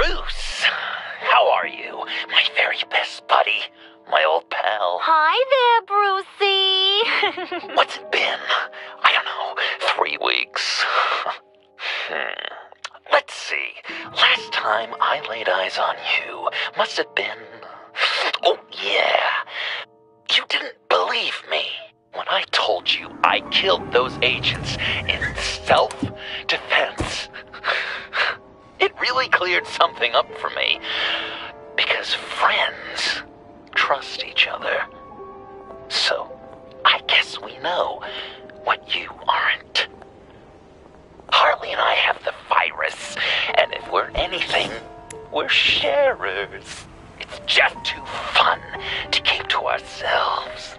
Bruce! How are you, my very best buddy, my old pal? Hi there, Brucey. What's it been? I don't know, 3 weeks. Let's see. Last time I laid eyes on you must have been... Oh, yeah. You didn't believe me when I told you I killed those agents in self-defense. It really cleared something up for me. Because friends trust each other. So, I guess we know what you aren't. Harley and I have the virus, and if we're anything, we're sharers. It's just too fun to keep to ourselves.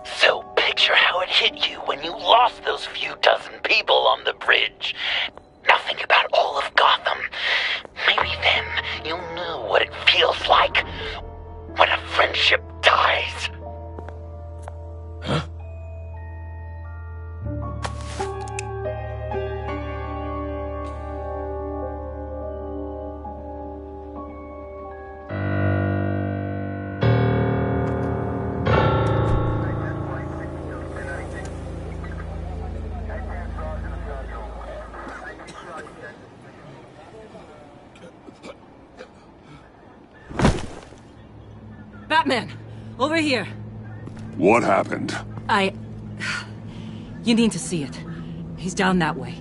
So picture how it hit you when you lost those few dozen people on the bridge. Now think about all of Gotham. Maybe then you'll know what it feels like when a friendship dies. Huh? Batman! Over here! What happened? You need to see it. He's down that way.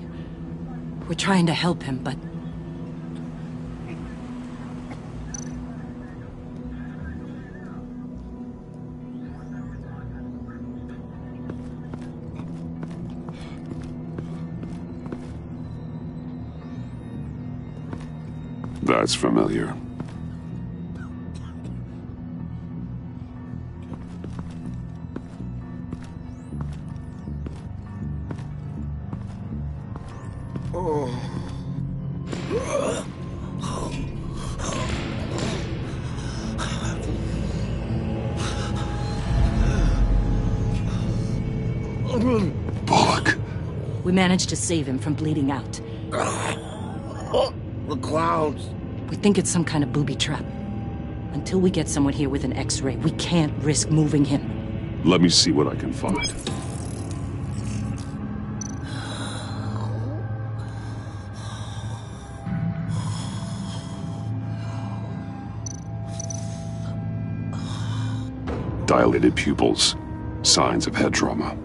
We're trying to help him, but... That's familiar. Bullock. We managed to save him from bleeding out. The clouds. We think it's some kind of booby trap. Until we get someone here with an X-ray, we can't risk moving him. Let me see what I can find. Dilated pupils. Signs of head trauma.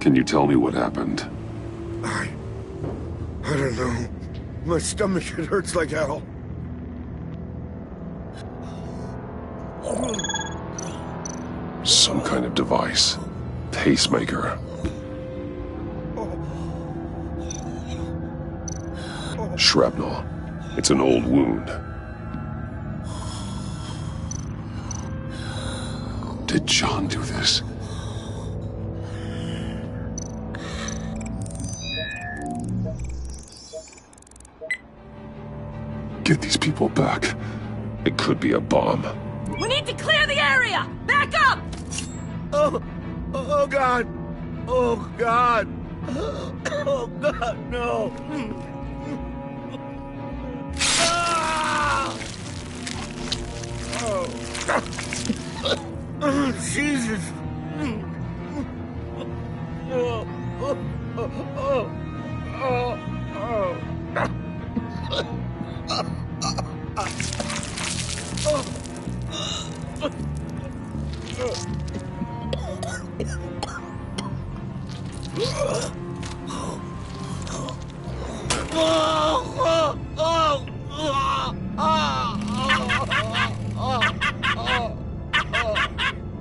Can you tell me what happened? I don't know. My stomach, it hurts like hell. Some kind of device. Pacemaker. Shrapnel. It's an old wound. Did John do this? Get these people back. It could be a bomb. We need to clear the area! Back up! Oh God! Oh God! Oh God, no! Oh, Jesus!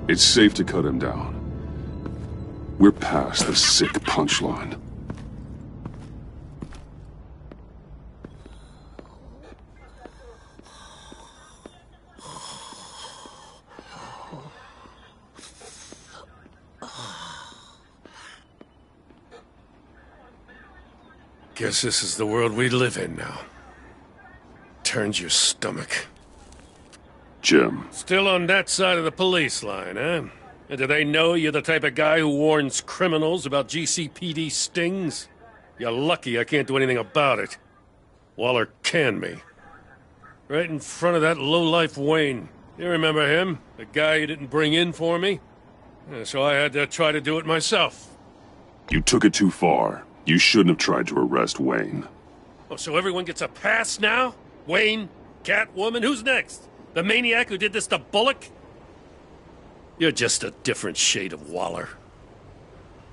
It's safe to cut him down. We're past the sick punchline. Guess this is the world we live in now. Turns your stomach. Jim. Still on that side of the police line, eh? And do they know you're the type of guy who warns criminals about GCPD stings? You're lucky I can't do anything about it. Waller canned me. Right in front of that lowlife Wayne. You remember him? The guy you didn't bring in for me? Yeah, so I had to try to do it myself. You took it too far. You shouldn't have tried to arrest Wayne. Oh, so everyone gets a pass now? Wayne? Catwoman? Who's next? The maniac who did this to Bullock? You're just a different shade of Waller.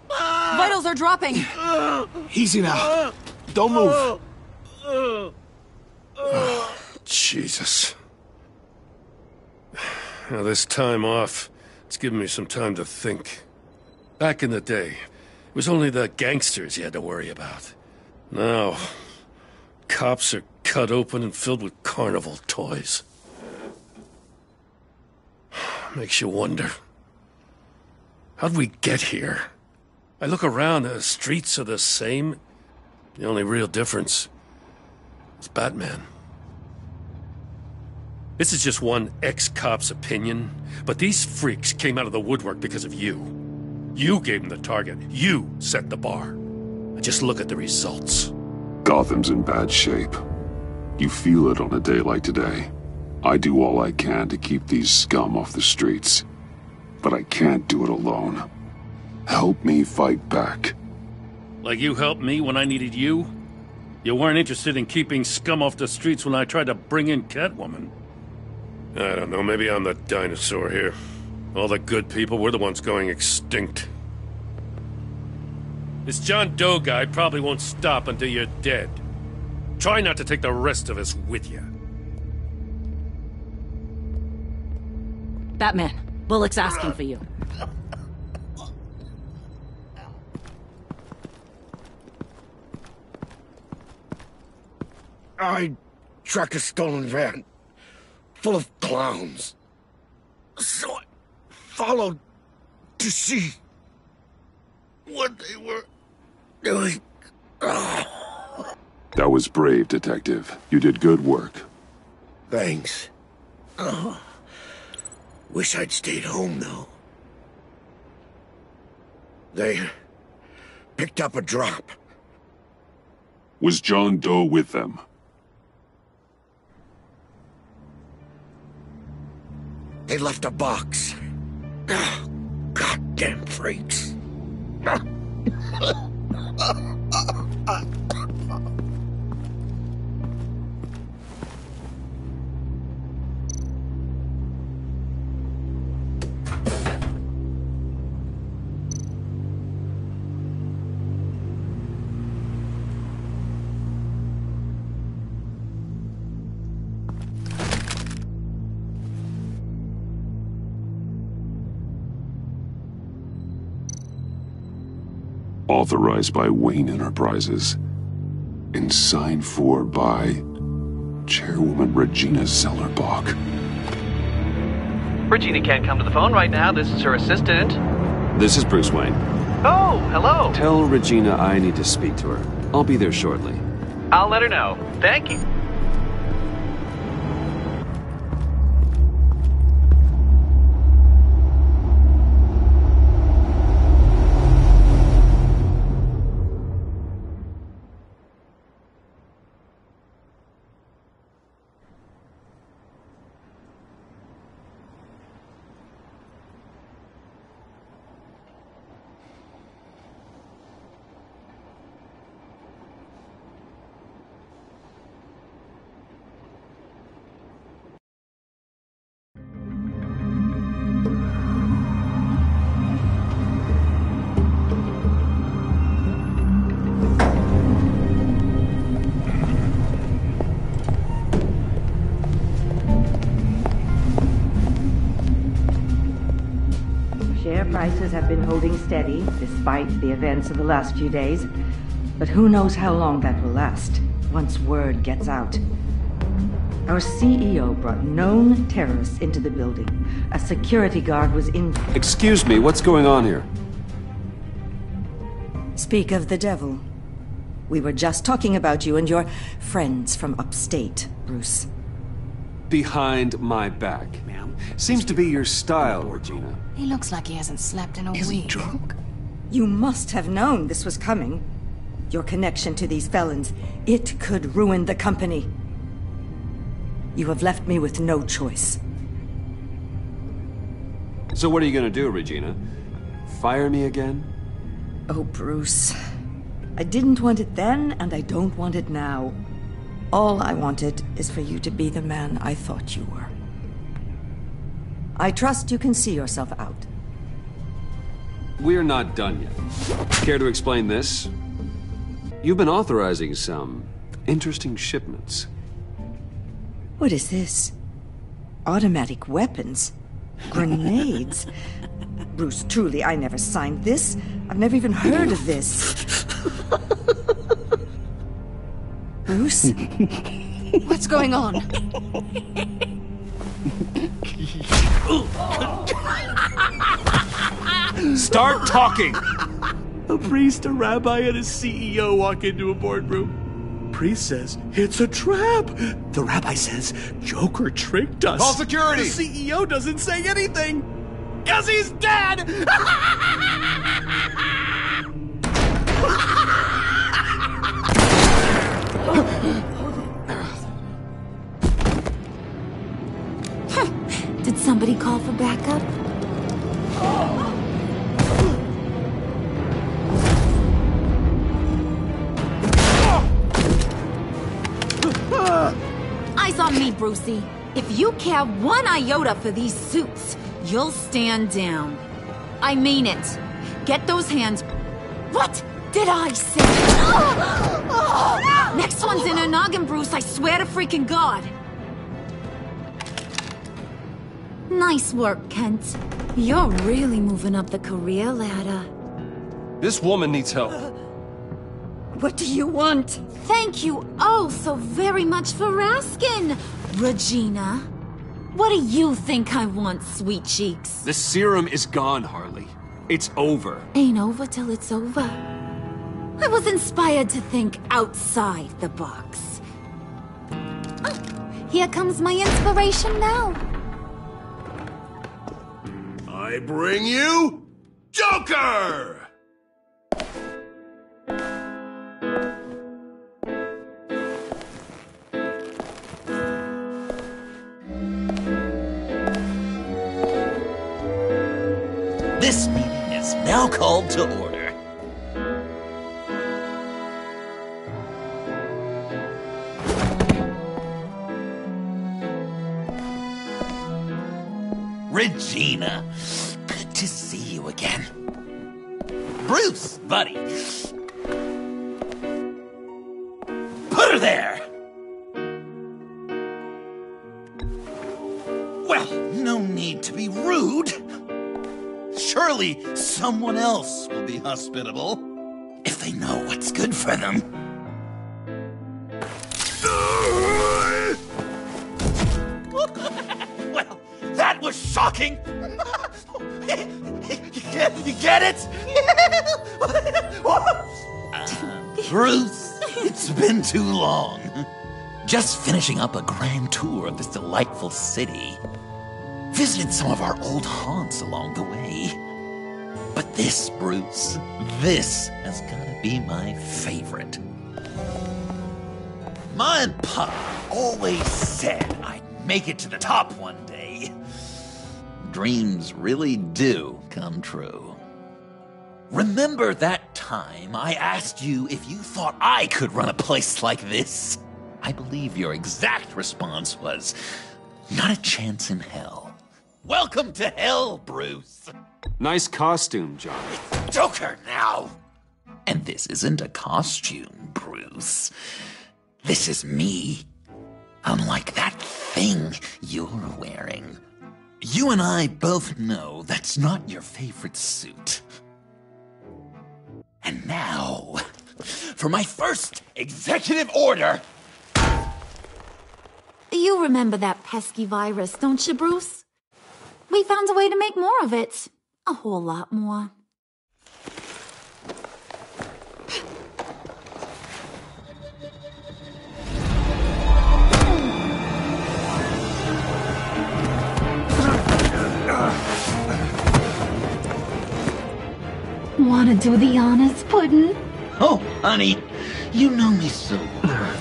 Vitals are dropping! Easy now. Don't move. Jesus. Now, this time off, it's given me some time to think. Back in the day, it was only the gangsters you had to worry about. Now, cops are cut open and filled with carnival toys. Makes you wonder. How'd we get here? I look around, the streets are the same. The only real difference is Batman. This is just one ex-cop's opinion, but these freaks came out of the woodwork because of you. You gave them the target. You set the bar. Just look at the results. Gotham's in bad shape. You feel it on a day like today. I do all I can to keep these scum off the streets. But I can't do it alone. Help me fight back. Like you helped me when I needed you? You weren't interested in keeping scum off the streets when I tried to bring in Catwoman. I don't know, maybe I'm the dinosaur here. All the good people, we're the ones going extinct. This John Doe guy probably won't stop until you're dead. Try not to take the rest of us with you. Batman, Bullock's asking for you. I tracked a stolen van full of clowns. So I followed to see what they were doing. That was brave, Detective. You did good work. Thanks. Wish I'd stayed home, though. They picked up a drop. Was John Doe with them? They left a box. Goddamn freaks. Authorized by Wayne Enterprises. And signed for by Chairwoman Regina Zellerbach. Regina can't come to the phone right now. This is her assistant. This is Bruce Wayne. Oh, hello. Tell Regina I need to speak to her. I'll be there shortly. I'll let her know. Thank you. Share prices have been holding steady despite the events of the last few days. But who knows how long that will last once word gets out. Our CEO brought known terrorists into the building. A security guard was injured. Excuse me, what's going on here? Speak of the devil. We were just talking about you and your friends from upstate, Bruce. behind my back. Ma'am? Seems to be your style, Regina. He looks like he hasn't slept in a week. Is he drunk? You must have known this was coming. Your connection to these felons, it could ruin the company. You have left me with no choice. So what are you gonna do, Regina? Fire me again? Oh, Bruce. I didn't want it then, and I don't want it now. All I wanted is for you to be the man I thought you were. I trust you can see yourself out. We're not done yet. Care to explain this? You've been authorizing some interesting shipments. What is this? Automatic weapons? Grenades? Bruce, truly, I never signed this. I've never even heard of this. Bruce? What's going on? Start talking! A priest, a rabbi, and a CEO walk into a boardroom. Priest says, it's a trap. The rabbi says, Joker tricked us. Call security! The CEO doesn't say anything. 'Cause he's dead! Did somebody call for backup? Eyes on me, Brucey. If you care one iota for these suits, you'll stand down. I mean it. Get those hands... What did I say? Next one's in her noggin, Bruce, I swear to freaking God. Nice work, Kent. You're really moving up the career ladder. This woman needs help. What do you want? Thank you oh so very much for asking, Regina. What do you think I want, sweet cheeks? The serum is gone, Harley. It's over. Ain't over till it's over. I was inspired to think outside the box. Oh, here comes my inspiration now. I bring you Joker! This meeting is now called to order. Regina, good to see you again. Bruce, buddy. Put her there! Well, no need to be rude. Surely someone else will be hospitable if they know what's good for them. Well, that was shocking. You get it? Bruce, it's been too long. Just finishing up a grand tour of this delightful city. Visited some of our old haunts along the way. But this, Bruce, this has gotta be my favorite. My pa always said I'd make it to the top one day. Dreams really do come true. Remember that time I asked you if you thought I could run a place like this? I believe your exact response was, not a chance in hell. Welcome to hell, Bruce. Nice costume, John. It's Joker now. And this isn't a costume, Bruce. This is me. Unlike that thing you're wearing. You and I both know that's not your favorite suit. And now, for my first executive order. You remember that pesky virus, don't you, Bruce? We found a way to make more of it. A whole lot more. Wanna do the honors, Puddin'? Oh, honey, you know me so well.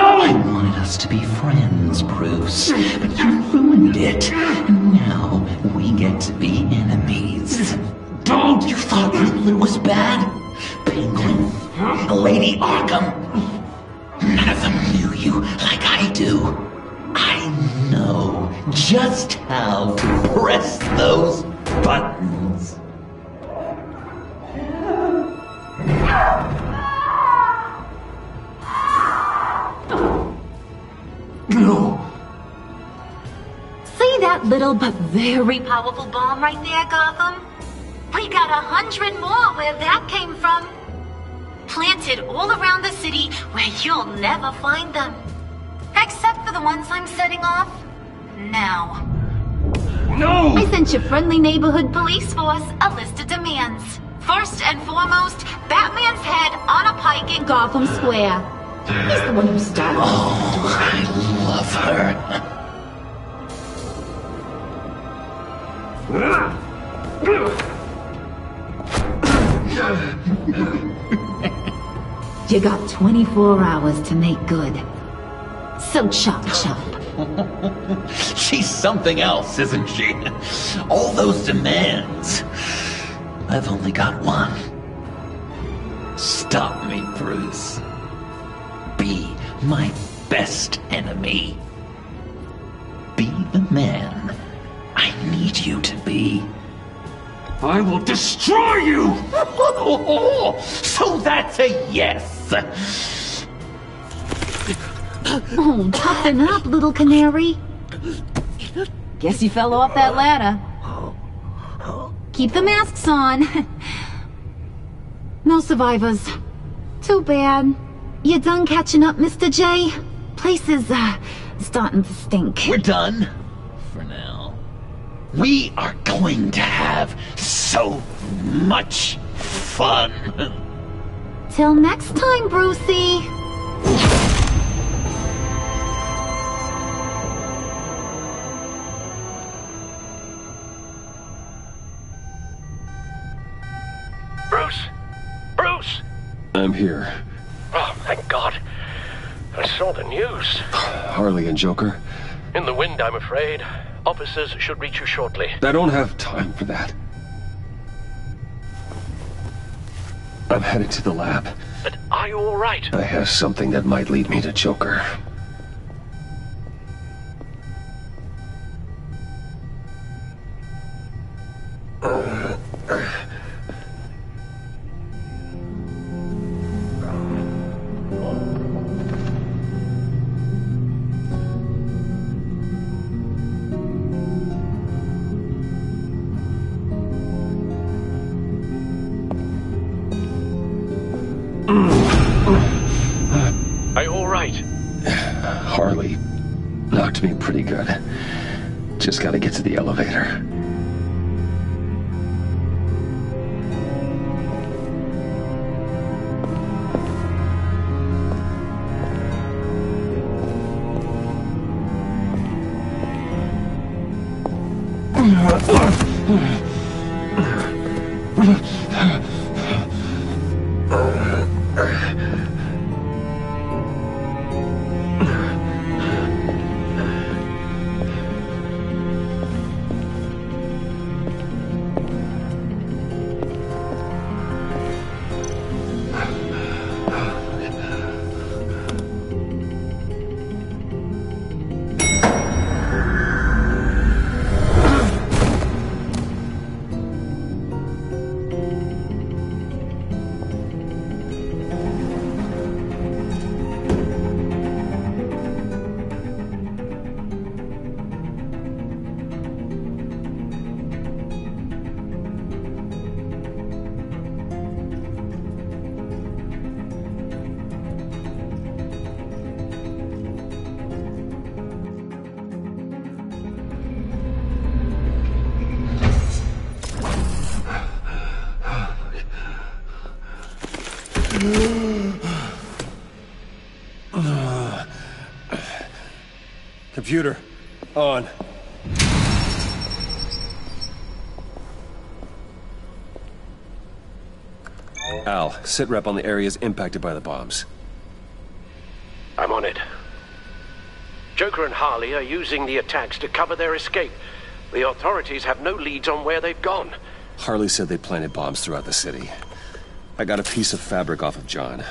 I wanted us to be friends, Bruce, but you ruined it. And now we get to be enemies. Don't! You thought Riddler was bad? Penguin, Lady Arkham. None of them knew you like I do. I know just how to press those buttons. No. See that little but very powerful bomb right there, Gotham? We got 100 more where that came from. Planted all around the city where you'll never find them. Except for the ones I'm setting off now. No! I sent your friendly neighborhood police force a list of demands. First and foremost, Batman's head on a pike in Gotham Square. He's the one who started. Oh, I love her. You got 24 hours to make good. So chop chop. She's something else, isn't she? All those demands. I've only got one. Stop me, Bruce. Be my best enemy. Be the man I need you to be. I will destroy you! So that's a yes! Oh, toughen up, little canary. Guess you fell off that ladder. Keep the masks on. No survivors. Too bad. You done catching up, Mr. J? Place is, starting to stink. We're done. For now. We are going to have so much fun. Till next time, Brucey. Bruce! Bruce! I'm here. Oh, thank God. I saw the news. Harley and Joker. In the wind, I'm afraid. Officers should reach you shortly. I don't have time for that. I'm headed to the lab. But are you all right? I have something that might lead me to Joker. Are you all right? Harley knocked me pretty good. Just gotta get to the elevator. Computer, on. Al, sit rep on the areas impacted by the bombs. I'm on it. Joker and Harley are using the attacks to cover their escape. The authorities have no leads on where they've gone. Harley said they planted bombs throughout the city. I got a piece of fabric off of John.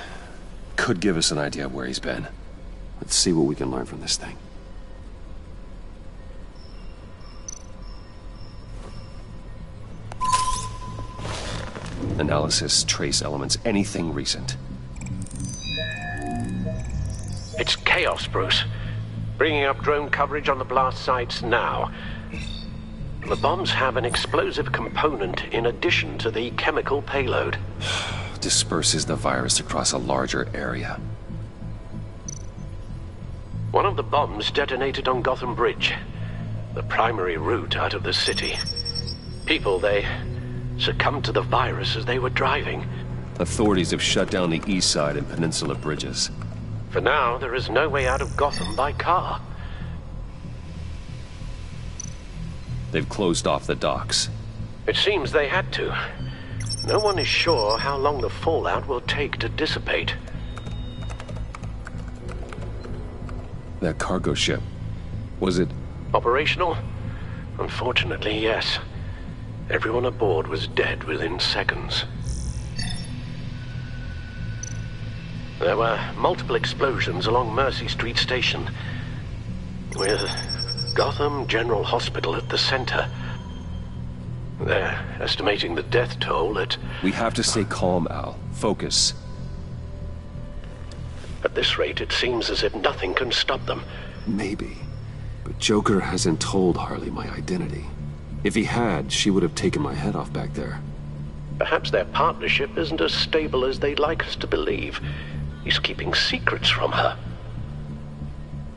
Could give us an idea of where he's been. Let's see what we can learn from this thing. Analysis, trace elements, anything recent. It's chaos, Bruce. Bringing up drone coverage on the blast sites now. The bombs have an explosive component in addition to the chemical payload. Disperses the virus across a larger area. One of the bombs detonated on Gotham Bridge, the primary route out of the city. People, they succumbed to the virus as they were driving. Authorities have shut down the east side and peninsula bridges. For now, there is no way out of Gotham by car. They've closed off the docks. It seems they had to. No one is sure how long the fallout will take to dissipate. That cargo ship, was it... Operational? Unfortunately, yes. Everyone aboard was dead within seconds. There were multiple explosions along Mercy Street Station, with Gotham General Hospital at the center. They're estimating the death toll at... We have to stay calm, Al. Focus. At this rate, it seems as if nothing can stop them. Maybe. But Joker hasn't told Harley my identity. If he had, she would have taken my head off back there. Perhaps their partnership isn't as stable as they'd like us to believe. He's keeping secrets from her.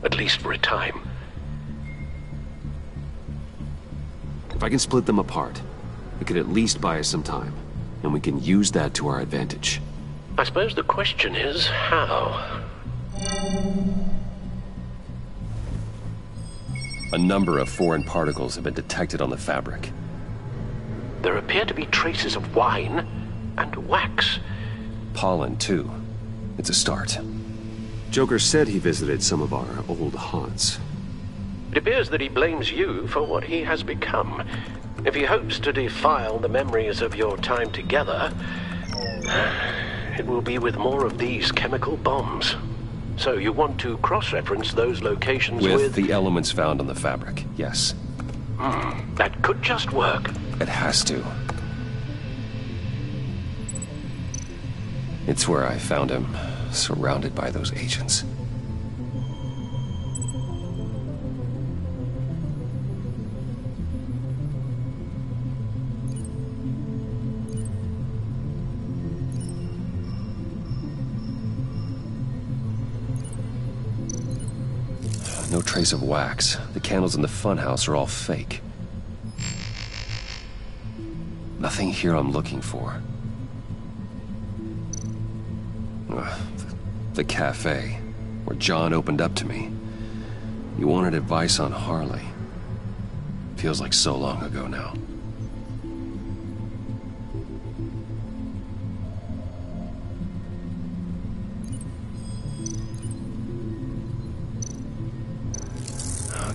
At least for a time. If I can split them apart, it could at least buy us some time. And we can use that to our advantage. I suppose the question is, how? A number of foreign particles have been detected on the fabric. There appear to be traces of wine and wax. Pollen, too. It's a start. Joker said he visited some of our old haunts. It appears that he blames you for what he has become. If he hopes to defile the memories of your time together, it will be with more of these chemical bombs. So you want to cross-reference those locations with... the elements found on the fabric, yes. That could just work. It has to. It's where I found him, surrounded by those agents. No trace of wax. The candles in the funhouse are all fake. Nothing here I'm looking for. The cafe, where John opened up to me. He wanted advice on Harley. Feels like so long ago now.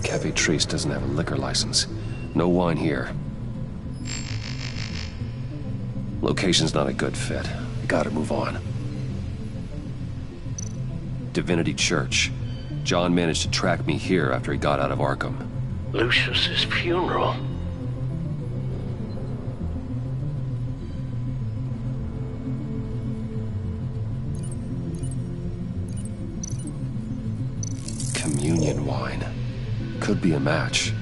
Cafe Trace doesn't have a liquor license. No wine here. Location's not a good fit. We gotta move on. Divinity Church. John managed to track me here after he got out of Arkham. Lucius's funeral. Communion wine. Could be a match.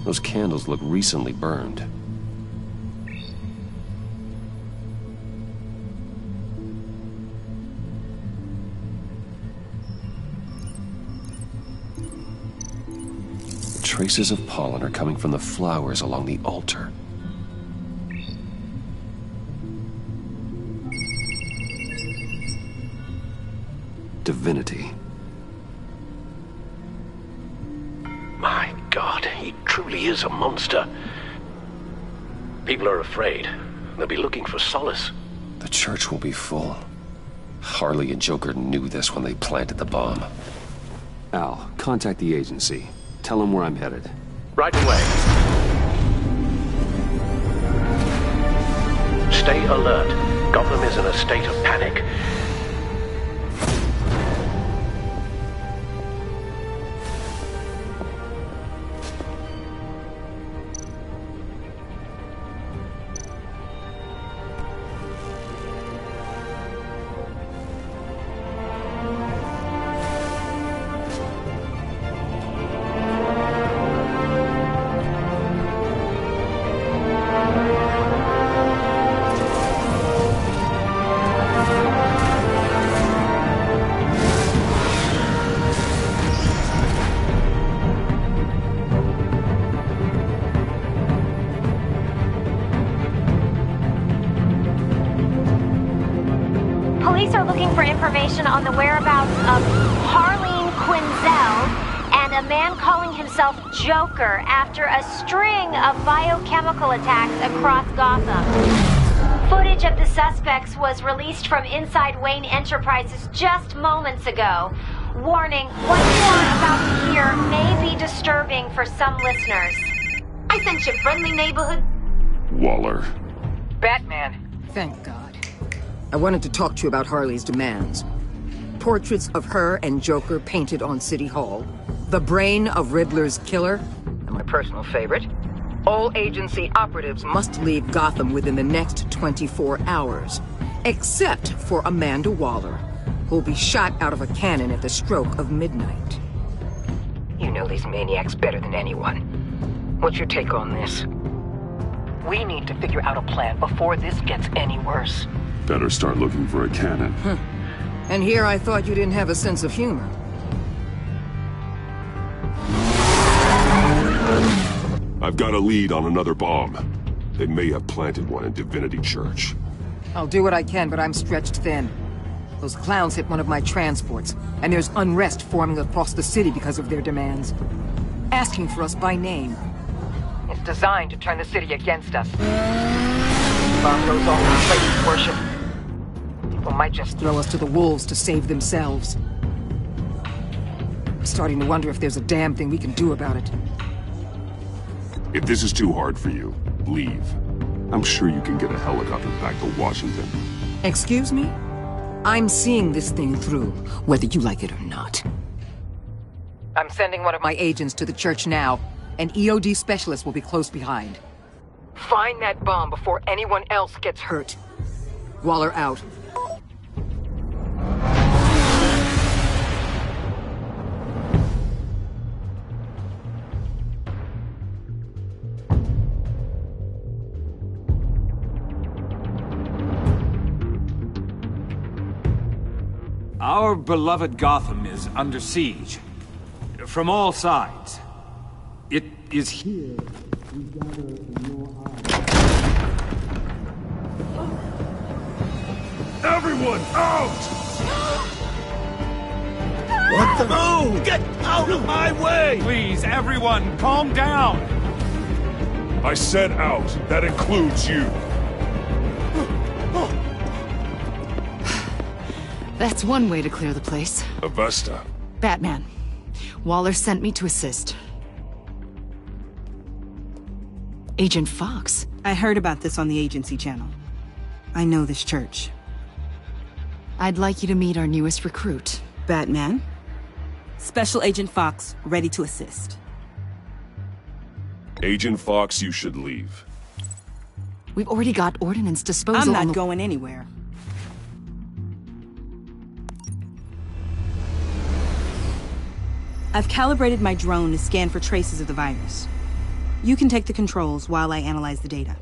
Those candles look recently burned. Traces of pollen are coming from the flowers along the altar. Divinity. My God, he truly is a monster. People are afraid. They'll be looking for solace. The church will be full. Harley and Joker knew this when they planted the bomb. Al, contact the agency. Tell them where I'm headed. Right away. Stay alert. Gotham is in a state of panic. On the whereabouts of Harleen Quinzel and a man calling himself Joker after a string of biochemical attacks across Gotham. Footage of the suspects was released from inside Wayne Enterprises just moments ago. Warning, what you are about to hear may be disturbing for some listeners. I sent you friendly neighborhood. Waller. Batman. Thank God. I wanted to talk to you about Harley's demands. Portraits of her and Joker painted on City Hall. The brain of Riddler's killer. And my personal favorite. All agency operatives must leave Gotham within the next 24 hours. Except for Amanda Waller, who'll be shot out of a cannon at the stroke of midnight. You know these maniacs better than anyone. What's your take on this? We need to figure out a plan before this gets any worse. Better start looking for a cannon. And here I thought you didn't have a sense of humor. I've got a lead on another bomb. They may have planted one in Divinity Church. I'll do what I can, but I'm stretched thin. Those clowns hit one of my transports, and there's unrest forming across the city because of their demands. Asking for us by name. It's designed to turn the city against us. Bomb goes off in places worship. People might just throw us to the wolves to save themselves. I'm starting to wonder if there's a damn thing we can do about it. If this is too hard for you, leave. I'm sure you can get a helicopter back to Washington. Excuse me? I'm seeing this thing through, whether you like it or not. I'm sending one of my agents to the church now. An EOD specialist will be close behind. Find that bomb before anyone else gets hurt. Waller out. Our beloved Gotham is under siege. From all sides. It is here we gather in your eyes. Everyone, out! What the? Oh! Get out of my way! Please, everyone, calm down! I said out. That includes you. That's one way to clear the place. Avesta. Batman. Waller sent me to assist. Agent Fox. I heard about this on the agency channel. I know this church. I'd like you to meet our newest recruit. Batman. Special Agent Fox, ready to assist. Agent Fox, you should leave. We've already got ordnance disposal. I'm not going anywhere. I've calibrated my drone to scan for traces of the virus. You can take the controls while I analyze the data.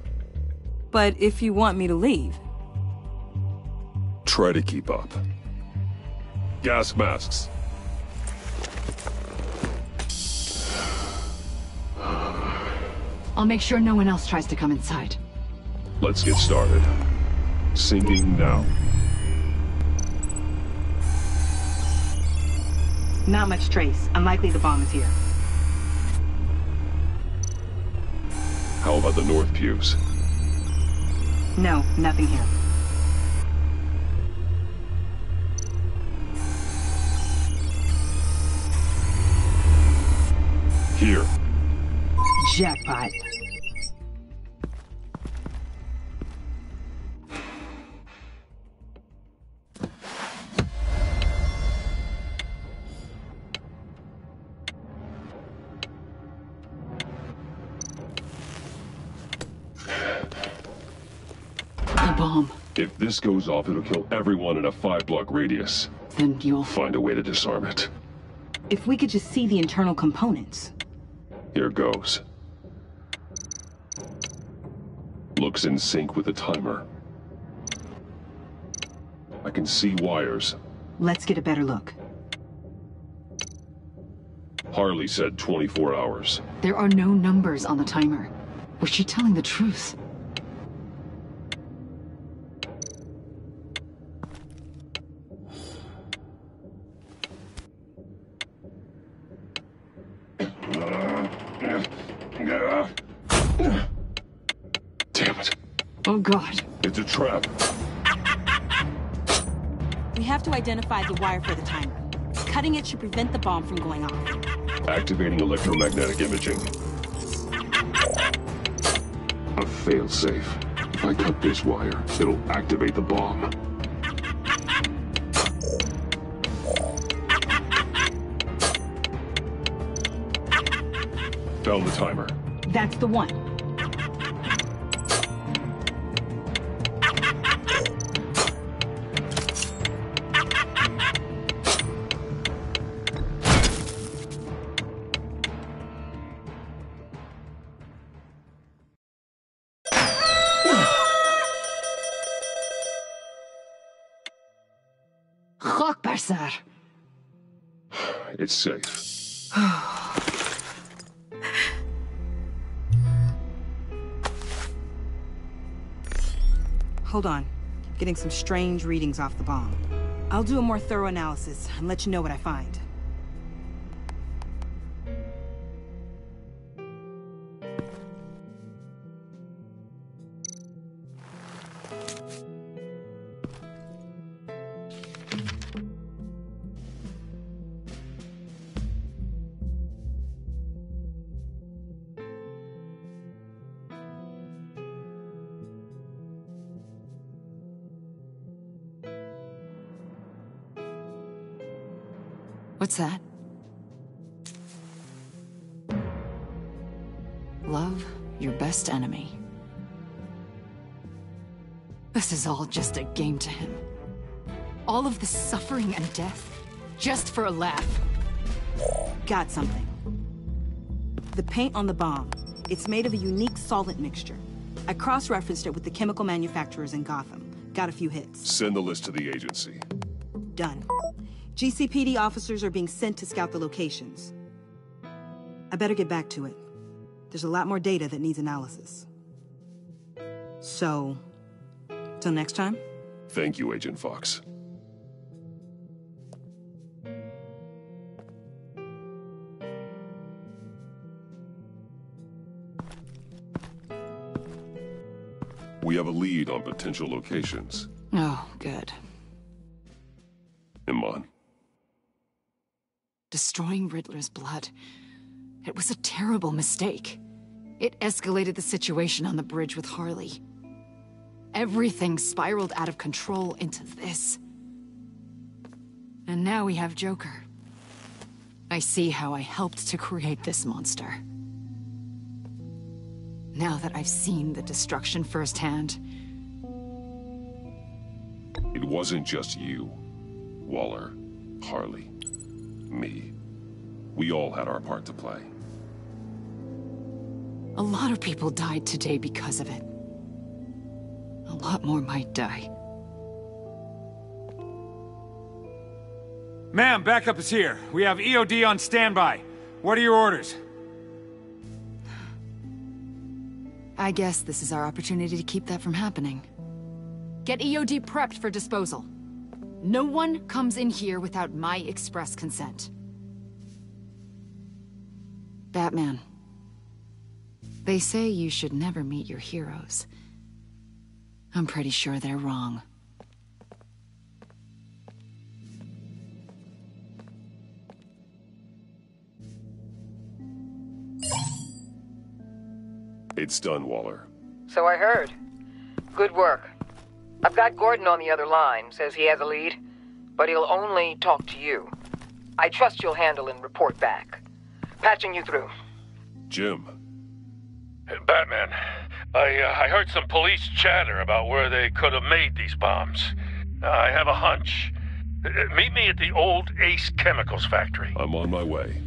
But if you want me to leave... Try to keep up. Gas masks. I'll make sure no one else tries to come inside. Let's get started. Sinking now. Not much trace. Unlikely the bomb is here. How about the north pews? No, nothing here. Here. Jackpot. The bomb. If this goes off, it'll kill everyone in a 5-block radius. Then you'll find a way to disarm it. If we could just see the internal components. Here goes. Looks in sync with the timer. I can see wires. Let's get a better look. Harley said 24 hours. There are no numbers on the timer. Was she telling the truth? Damn it. Oh God. It's a trap. We have to identify the wire for the timer. Cutting it should prevent the bomb from going off. Activating electromagnetic imaging. A failsafe. If I cut this wire, it'll activate the bomb. Found the timer. That's the one. It's safe. Hold on. Getting some strange readings off the bomb. I'll do a more thorough analysis and let you know what I find. What's that? Love your best enemy. This is all just a game to him. All of this suffering and death, just for a laugh. Got something. The paint on the bomb. It's made of a unique solvent mixture. I cross-referenced it with the chemical manufacturers in Gotham. Got a few hits. Send the list to the agency. Done. GCPD officers are being sent to scout the locations. I better get back to it. There's a lot more data that needs analysis. So, till next time? Thank you, Agent Fox. We have a lead on potential locations. Oh, good. Iman. Destroying Riddler's blood. It was a terrible mistake. It escalated the situation on the bridge with Harley. Everything spiraled out of control into this. And now we have Joker. I see how I helped to create this monster. Now that I've seen the destruction firsthand. It wasn't just you, Waller, Harley, me. We all had our part to play. A lot of people died today because of it. A lot more might die. Ma'am, backup is here. We have EOD on standby. What are your orders? I guess this is our opportunity to keep that from happening. Get EOD prepped for disposal. No one comes in here without my express consent. Batman. They say you should never meet your heroes. I'm pretty sure they're wrong. It's done, Waller. So I heard. Good work. I've got Gordon on the other line, says he has a lead, but he'll only talk to you. I trust you'll handle and report back. Patching you through. Jim. Batman, I heard some police chatter about where they could have made these bombs. I have a hunch. Meet me at the old Ace Chemicals factory. I'm on my way.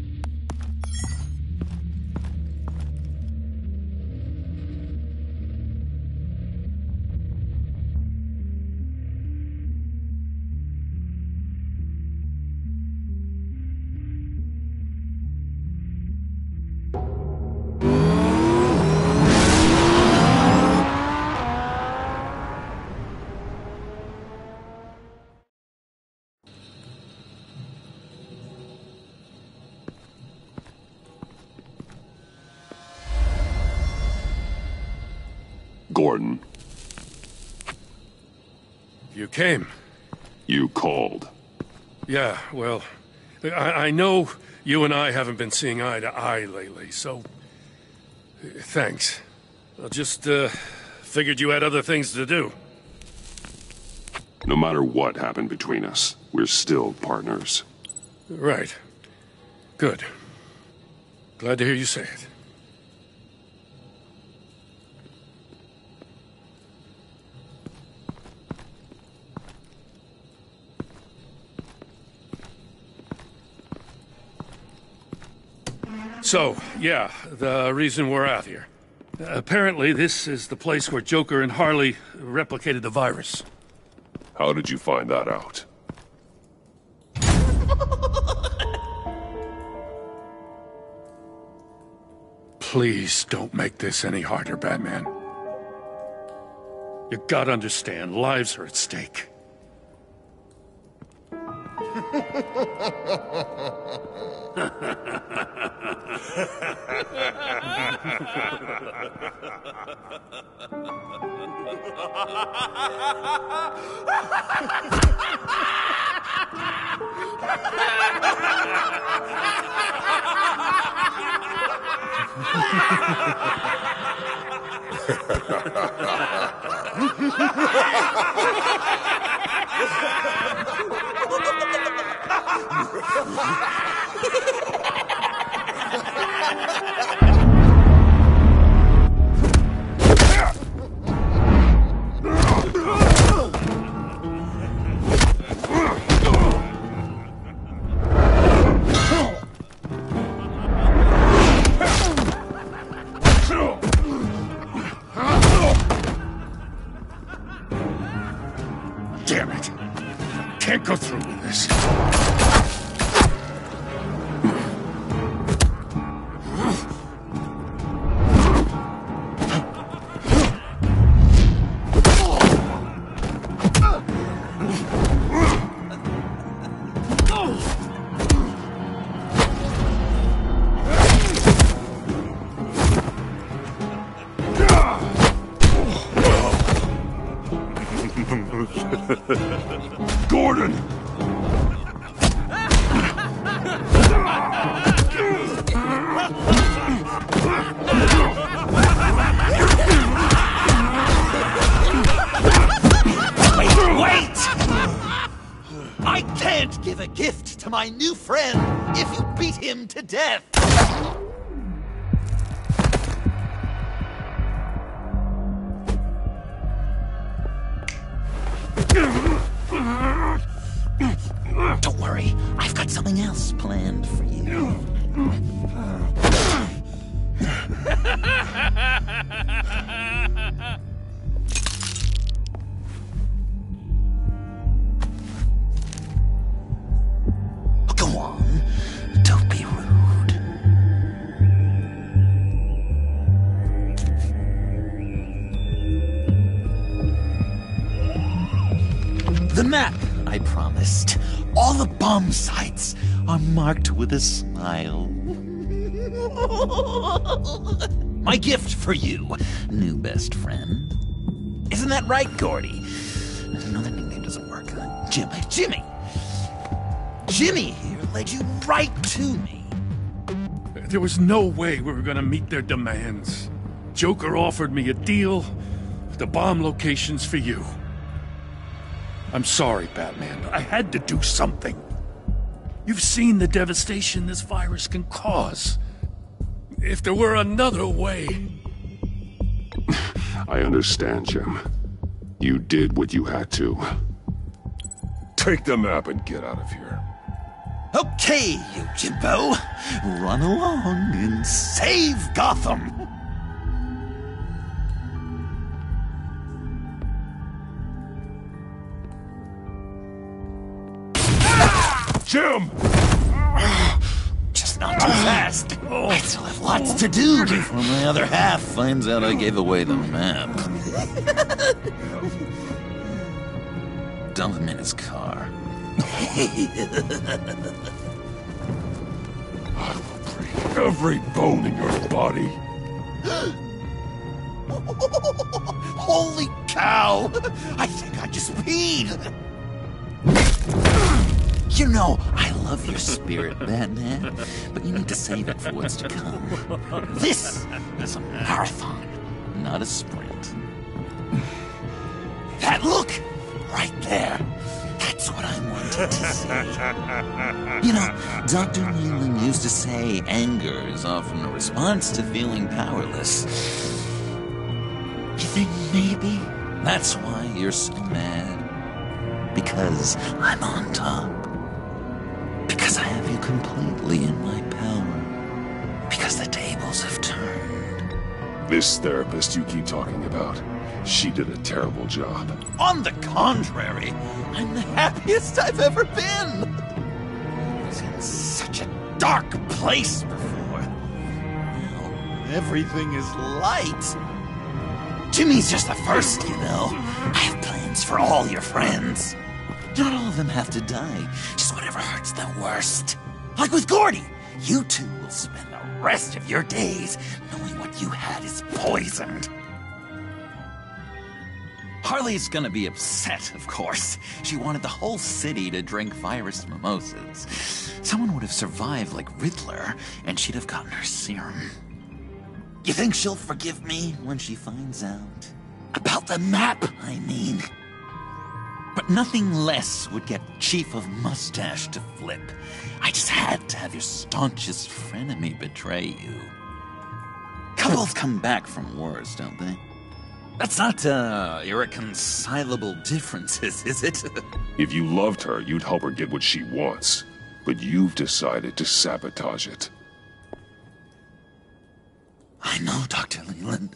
Gordon. You came. You called. Yeah, well, I know you and I haven't been seeing eye to eye lately, so... thanks. I just, figured you had other things to do. No matter what happened between us, we're still partners. Right. Good. Glad to hear you say it. So, yeah, the reason we're out here. Apparently, this is the place where Joker and Harley replicated the virus. How did you find that out? Please don't make this any harder, Batman. You gotta understand, lives are at stake. Damn it. Can't go through with this. Gordon! Wait! I can't give a gift to my new friend if you beat him to death! Don't worry, I've got something else planned for you. Go on, don't be rude. The map I promised. All the bomb sites are marked with a smile. My gift for you, new best friend. Isn't that right, Gordy? No, that nickname doesn't work. Jimmy! Jimmy here led you right to me. There was no way we were gonna meet their demands. Joker offered me a deal, the bomb locations for you. I'm sorry, Batman, but I had to do something. You've seen the devastation this virus can cause. If there were another way... I understand, Jim. You did what you had to. Take the map and get out of here. Okay, you Jimbo. Run along and save Gotham. Jim! Just not too fast. I still have lots to do before my other half finds out I gave away the map. Dump him in his car. I will break every bone in your body. Holy cow! I think I just peed! You know, I love your spirit, Batman, but you need to save it for what's to come. This is a marathon, not a sprint. That look, right there, that's what I wanted to see. You know, Dr. Leland used to say anger is often a response to feeling powerless. You think maybe that's why you're so mad? Because I'm on top? Because I have you completely in my power. Because the tables have turned. This therapist you keep talking about, she did a terrible job. On the contrary, I'm the happiest I've ever been. I was in such a dark place before. Now everything is light. Jimmy's just the first, you know. I have plans for all your friends. Not all of them have to die, just whatever hurts them worst. Like with Gordy, you two will spend the rest of your days knowing what you had is poisoned. Harley's gonna be upset, of course. She wanted the whole city to drink virus mimosas. Someone would have survived like Riddler, and she'd have gotten her serum. You think she'll forgive me when she finds out? About the map, I mean. But nothing less would get Chief of Mustache to flip. I just had to have your staunchest frenemy betray you. Couples come back from wars, don't they? That's not, irreconcilable differences, is it? If you loved her, you'd help her get what she wants. But you've decided to sabotage it. I know, Dr. Leland.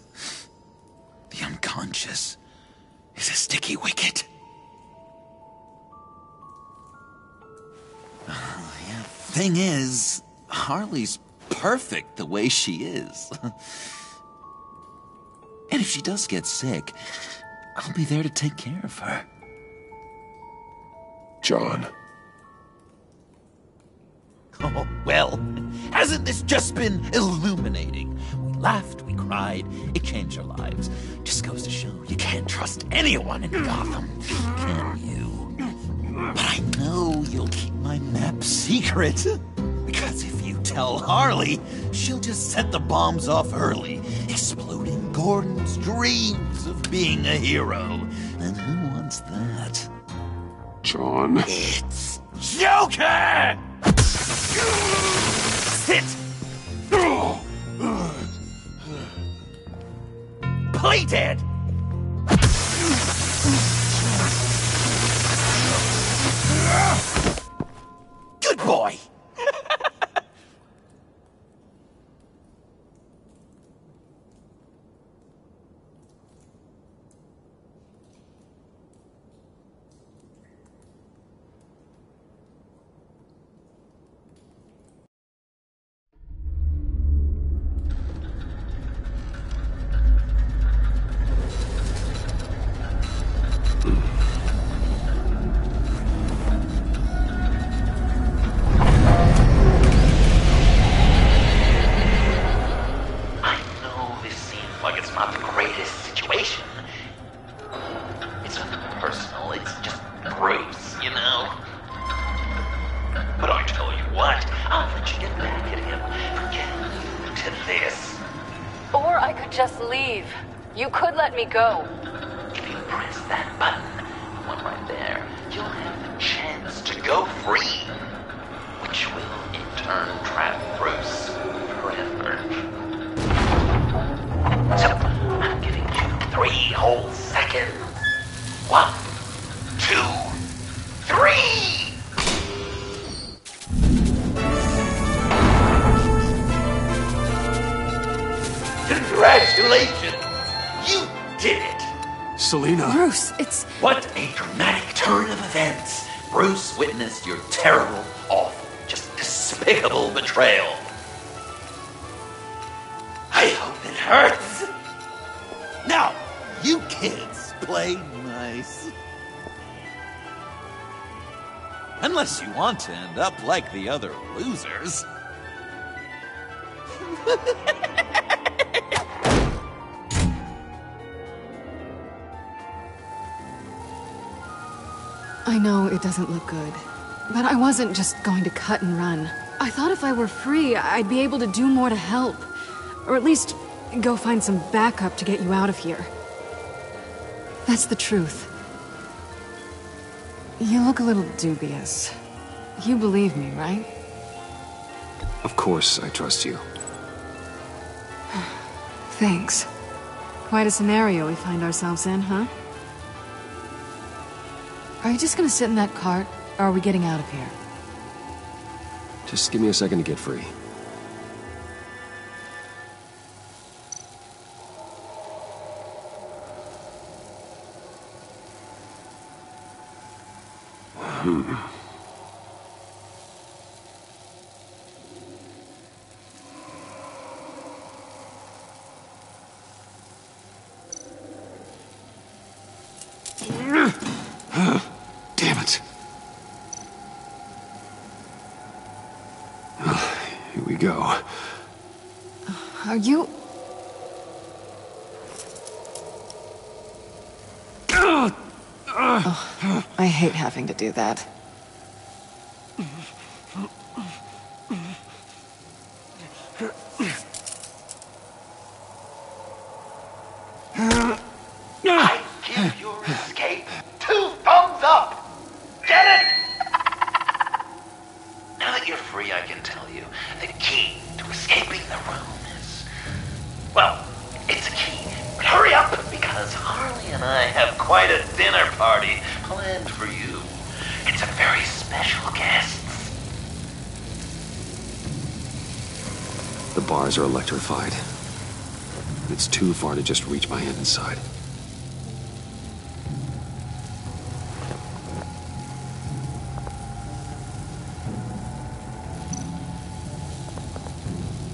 The unconscious is a sticky wicket. Yeah. Thing is, Harley's perfect the way she is. And if she does get sick, I'll be there to take care of her. John. Oh, well, hasn't this just been illuminating? We laughed, we cried, it changed our lives. Just goes to show you can't trust anyone in Gotham, can you? But I know you'll keep my map secret. Because if you tell Harley, she'll just set the bombs off early, exploding Gordon's dreams of being a hero. And who wants that? John. It's Joker! Sit! Play dead! Good boy! not the greatest situation. It's nothing personal, it's just Bruce, you know? But I tell you what, I'll let you get back at him for getting you to this. Or I could just leave. You could let me go. If you press that button, the one right there, you'll have the chance to go free, which will in turn trap Bruce forever. So, I'm giving you 3 whole seconds. 1, 2, 3! Congratulations! You did it! Selena. Bruce, it's... What a dramatic turn of events. Bruce witnessed your terrible, awful, just despicable betrayal. I hope it hurts. Now, you kids play nice. Unless you want to end up like the other losers. I know it doesn't look good, but I wasn't just going to cut and run. I thought if I were free, I'd be able to do more to help. Or at least go find some backup to get you out of here. That's the truth. You look a little dubious. You believe me, right? Of course, I trust you. Thanks. Quite a scenario we find ourselves in, huh? Are you just gonna sit in that cart, or are we getting out of here? Just give me a second to get free. Damn it. Here we go. Are you... Oh, I hate having to do that. I give your escape 2 thumbs up! Get it? Now that you're free, I can tell you the key to escaping the room is... Well, it's a key. But hurry up, because Harley and I have quite a dinner party planned for you. It's a very special guest. The bars are electrified. It's too far to just reach my hand inside.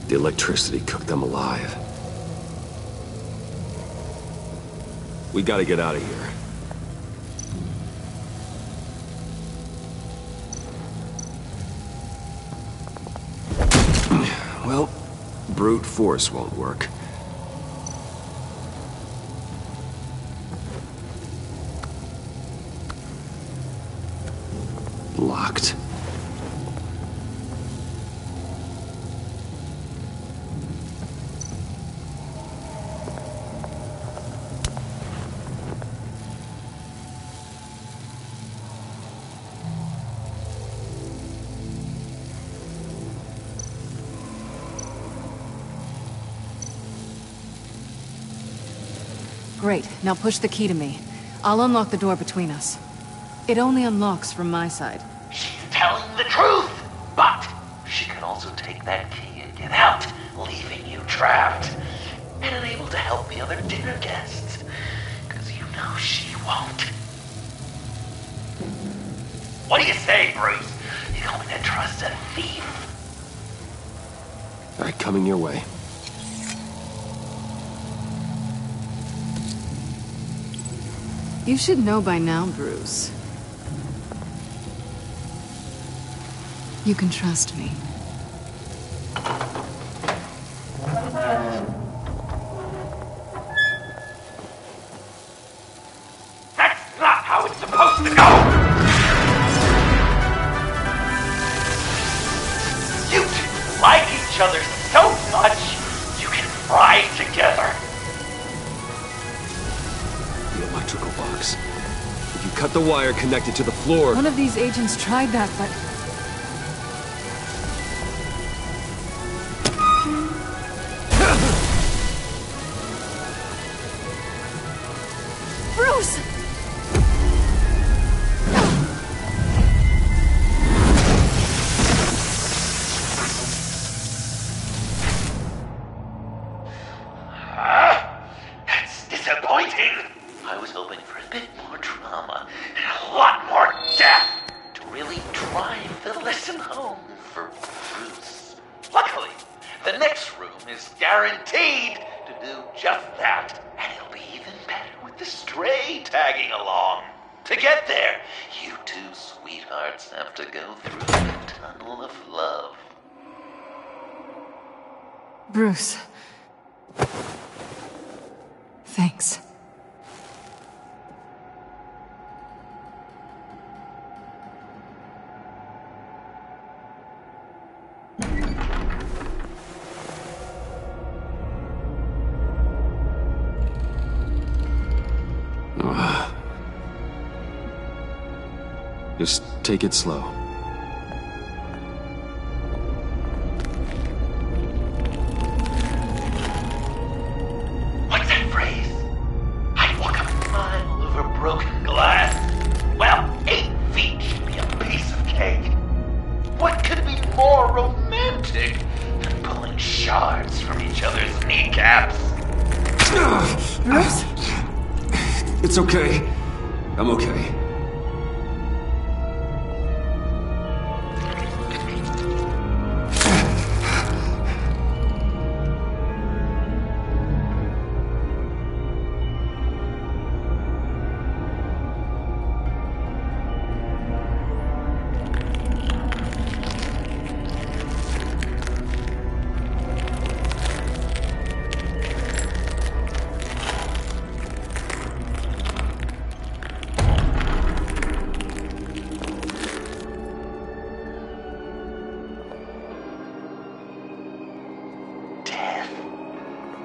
The electricity cooked them alive. We gotta get out of here. Well, brute force won't work. Locked. Great, now push the key to me. I'll unlock the door between us. It only unlocks from my side. She's telling the truth! But she could also take that key and get out, leaving you trapped. And unable to help the other dinner guests. Because you know she won't. What do you say, Bruce? You going to trust a thief? All right, coming your way. You should know by now, Bruce. You can trust me. electrical box. If you cut the wire connected to the floor... One of these agents tried that, but... Bruce! That's disappointing. I was hoping for a bit more drama and a lot more death to really drive the lesson home for Bruce. Luckily, the next room is guaranteed to do just that, and it'll be even better with the stray tagging along. To get there, you two sweethearts have to go through the tunnel of love. Bruce. Thanks. Just take it slow. What's that phrase? I'd walk a mile over broken glass. Well, 8 feet should be a piece of cake. What could be more romantic than pulling shards from each other's kneecaps? Bruce? It's okay. I'm okay.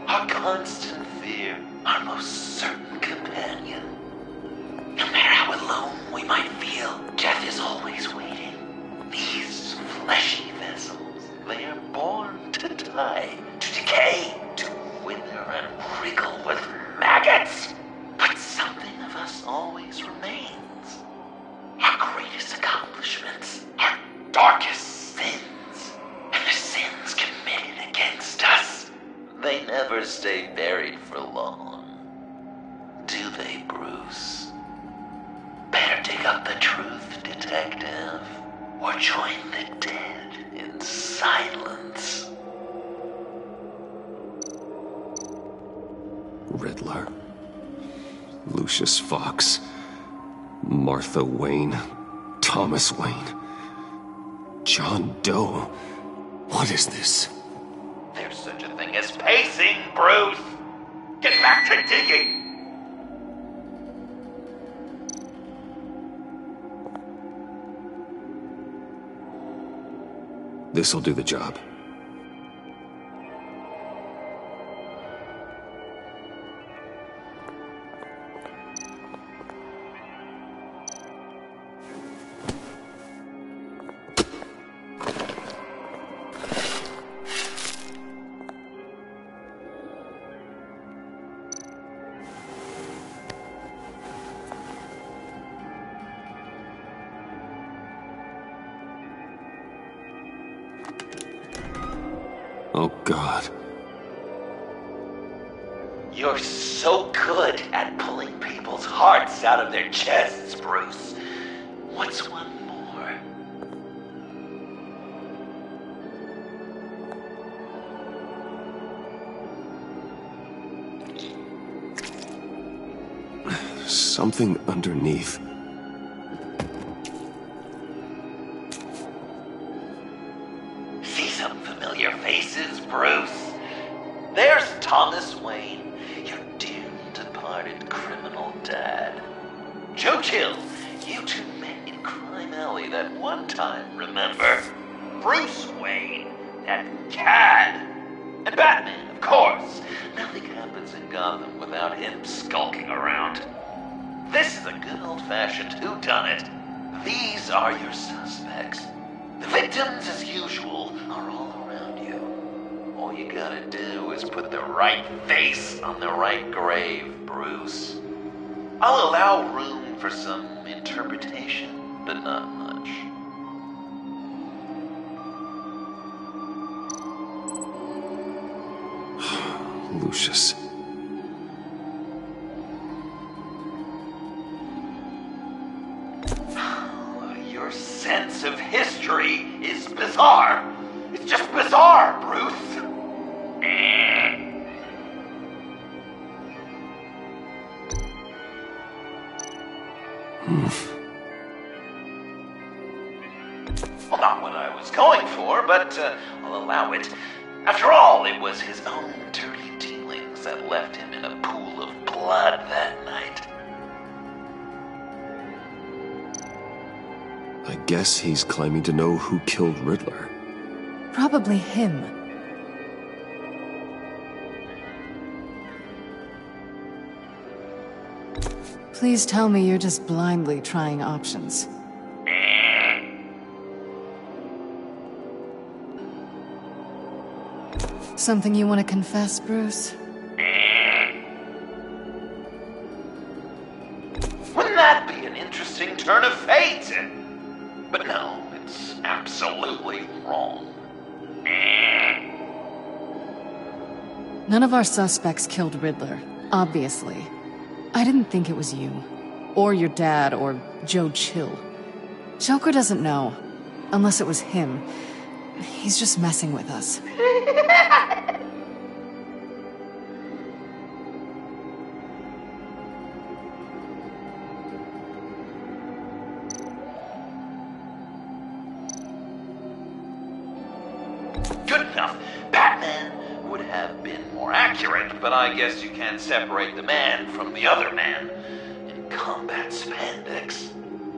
Our constant fear, our most certain companion. No matter how alone we might feel, death is always waiting. These fleshy vessels, they are born to die, to decay, to wither and wriggle with maggots. But something of us always remains. Our greatest accomplishments, our darkest sins, and the sins committed against us. They never stay buried for long. Do they, Bruce? Better dig up the truth, detective, or join the dead in silence. Riddler. Lucius Fox. Martha Wayne. Thomas Wayne. John Doe. What is this? There's such a thing as pacing, Bruce! Get back to digging! This'll do the job. Oh, God. You're so good at pulling people's hearts out of their chests, Bruce. What's one more? Something underneath. See some familiar faces, Bruce? There's Thomas Wayne, your dear departed criminal dad. Joe Chill, you two met in Crime Alley that one time, remember? Bruce Wayne, that cad. And Batman, of course. Nothing happens in Gotham without him skulking around. This is a good old-fashioned whodunit. These are your suspects. The victims, as usual, are all around you. All you gotta do is put the right face on the right grave, Bruce. I'll allow room for some interpretation, but not much. Lucius. Your sense of history is bizarre. It's just bizarre, Bruce. Well, not what I was going for, but I'll allow it. After all, it was his own dirty dealings that left him in a pool of blood that night. I guess he's claiming to know who killed Riddler. Probably him. Please tell me you're just blindly trying options. Something you want to confess, Bruce? Wouldn't that be an interesting turn of fate? But no, it's absolutely wrong. None of our suspects killed Riddler, obviously. I didn't think it was you. Or your dad, or Joe Chill. Joker doesn't know. Unless it was him. He's just messing with us. Good enough. Batman would have been more accurate, but I guess you can't separate the man from the other man. In combat spandex.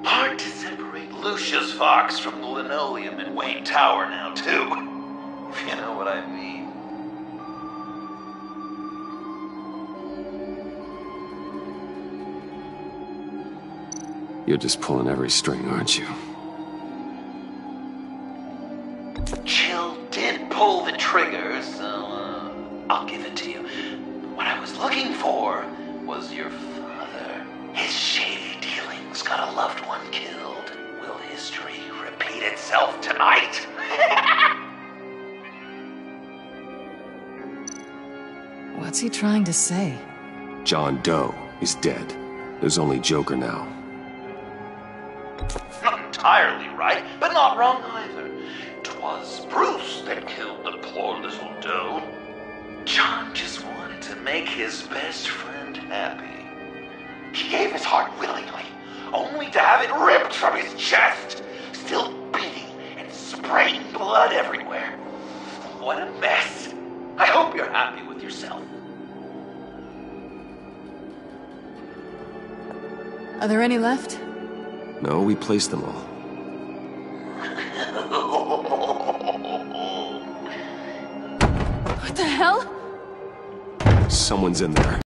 Hard to separate Lucius Fox from the linoleum in Wayne Tower now, too. If you know what I mean. You're just pulling every string, aren't you? Chill did pull the trigger, so I'll give it to you. What I was looking for was your father. His shady dealings got a loved one killed. Will history repeat itself tonight? What's he trying to say? John Doe is dead. There's only Joker now. Not entirely right, but not wrong either. 'Twas Bruce that killed the poor little Doe. John just wanted to make his best friend happy. He gave his heart willingly, only to have it ripped from his chest, still beating and spraying blood everywhere. What a mess. I hope you're happy with yourself. Are there any left? No, we placed them all. What the hell? Someone's in there.